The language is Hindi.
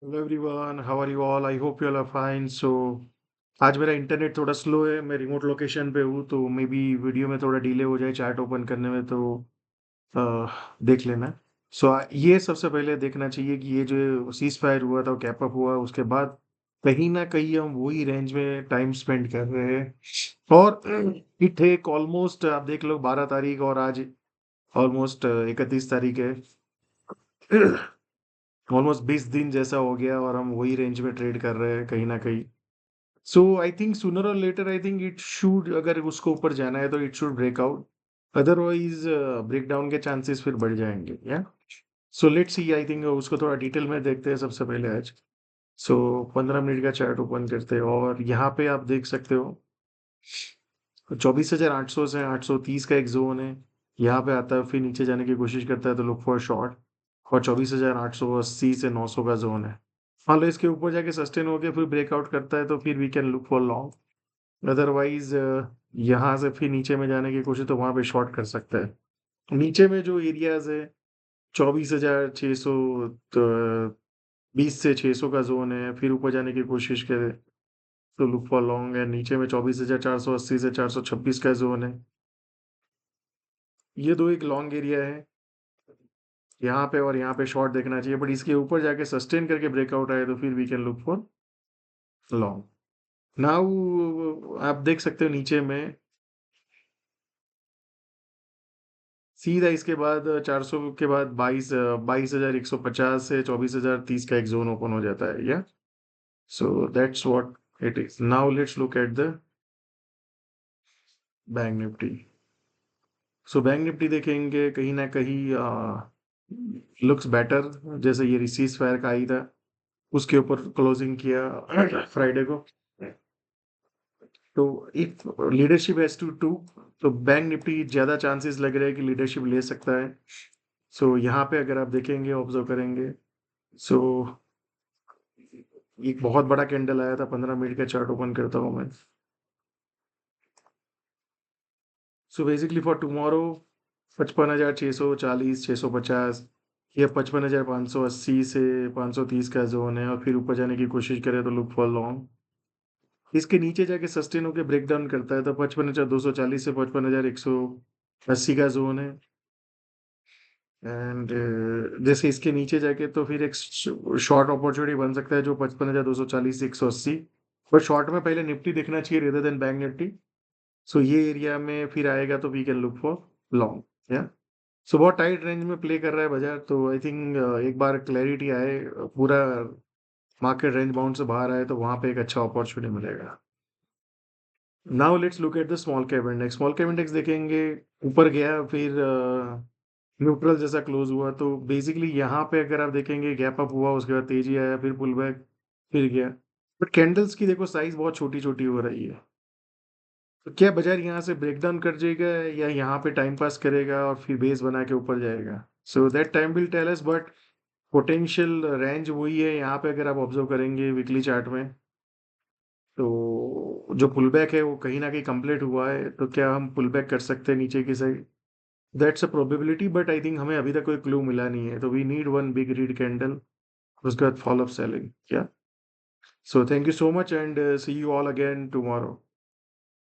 Hello everyone, how are you all? I hope you all are fine. आज मेरा इंटरनेट थोड़ा स्लो है। मैं रिमोट लोकेशन पे हूँ, तो मे बी वीडियो में थोड़ा डिले हो जाए चैट ओपन करने में, तो देख लेना। ये सबसे पहले देखना चाहिए कि ये जो सीज फायर हुआ था, कैप अप हुआ, उसके बाद कहीं ना कहीं हम वही रेंज में टाइम स्पेंड कर रहे हैं। और इट टेक ऑलमोस्ट, आप देख लो, 12 तारीख और आज ऑलमोस्ट 31 तारीख है। ऑलमोस्ट 20 दिन जैसा हो गया और हम वही रेंज में ट्रेड कर रहे हैं कहीं ना कहीं। So I think sooner or later, I think it should, अगर उसको ऊपर जाना है तो it should break out. Otherwise break down के चांसेस फिर बढ़ जाएंगे। या so let's see, I think उसको थोड़ा डिटेल में देखते हैं सबसे पहले आज। 15 मिनट का चार्ट ओपन करते हैं और यहाँ पे आप देख सकते हो 24,800 से 830 का एक जोन है। यहाँ पे आता है, फिर नीचे जाने की कोशिश करता है तो लुक फॉर शॉर्ट। और 24,880 से 900 का जोन है। मान लो इसके ऊपर जाके सस्टेन होके फिर ब्रेकआउट करता है तो फिर we can look for long. Otherwise यहाँ से फिर नीचे में जाने की कोशिश, तो वहां पे शॉर्ट कर सकता है। नीचे में जो एरियाज है, 24,600, तो 20 से 600 का जोन है, फिर ऊपर जाने की कोशिश करे तो लुक फॉर लॉन्ग है। नीचे में 24,480 से 426 का जोन है। ये दो एक लॉन्ग एरिया है यहाँ पे, और यहाँ पे शॉर्ट देखना चाहिए, बट इसके ऊपर जाके सस्टेन करके ब्रेकआउट आए तो फिर we can look for long. Now आप देख सकते हो नीचे में सीधा इसके बाद 400 के बाद 22,150 से 24,030 का एक जोन ओपन हो जाता है। या so that's what it is. Now let's look at the bank Nifty. Bank Nifty देखेंगे कहीं ना कहीं लुक्स बेटर। जैसे ये रिसीज फायर का आई था, उसके ऊपर क्लोजिंग किया फ्राइडे को। तो इफ लीडरशिप हैज टू, तो बैंक निफ्टी ज्यादा चांसेस लग रहे हैं कि लीडरशिप ले सकता है। यहाँ पे अगर आप देखेंगे, ऑब्जर्व करेंगे, सो एक बहुत बड़ा कैंडल आया था। 15 मिनट का चार्ट ओपन करता हूँ मैं। बेसिकली फॉर टुमारो 55,640, 650, या 55,580 से 530 का जोन है, और फिर ऊपर जाने की कोशिश करें तो लुक फॉर लॉन्ग। इसके नीचे जाके सस्टेन होकर ब्रेक डाउन करता है तो 55,240 से 55,180 का जोन है। एंड जैसे इसके नीचे जाके तो फिर एक शॉर्ट अपॉर्चुनिटी बन सकता है जो 55,240 से 180। बट शॉर्ट में पहले निफ्टी देखना चाहिए रेदर देन बैंक निफ्टी। ये एरिया में फिर आएगा तो we can look for long. या बहुत टाइट रेंज में प्ले कर रहा है बाजार, तो आई थिंक एक बार क्लैरिटी आए, पूरा मार्केट रेंज बाउंड से बाहर आए, तो वहां पे एक अच्छा अपॉर्चुनिटी मिलेगा। Now let's look at the small cap index. Small cap index देखेंगे, ऊपर गया फिर न्यूट्रल जैसा क्लोज हुआ, तो बेसिकली यहाँ पे अगर आप देखेंगे गैप अप हुआ, उसके बाद तेजी आया, फिर पुल बैक, फिर गया। बट कैंडल्स की देखो साइज बहुत छोटी छोटी हो रही है। तो क्या बाजार यहाँ से ब्रेक डाउन कर जाएगा, या यहाँ पे टाइम पास करेगा और फिर बेस बना के ऊपर जाएगा? That time will tell us, but potential range वही है यहाँ पे। अगर आप ऑब्जर्व करेंगे वीकली चार्ट में, तो जो पुल बैक है वो कहीं ना कहीं कंप्लीट हुआ है, तो क्या हम पुल बैक कर सकते हैं नीचे की side? That's a probability, but I think हमें अभी तक कोई क्लू मिला नहीं है, तो we need one big red candle, उसके बाद फॉलो अप सेलिंग। क्या? Thank you so much and see you all again tomorrow.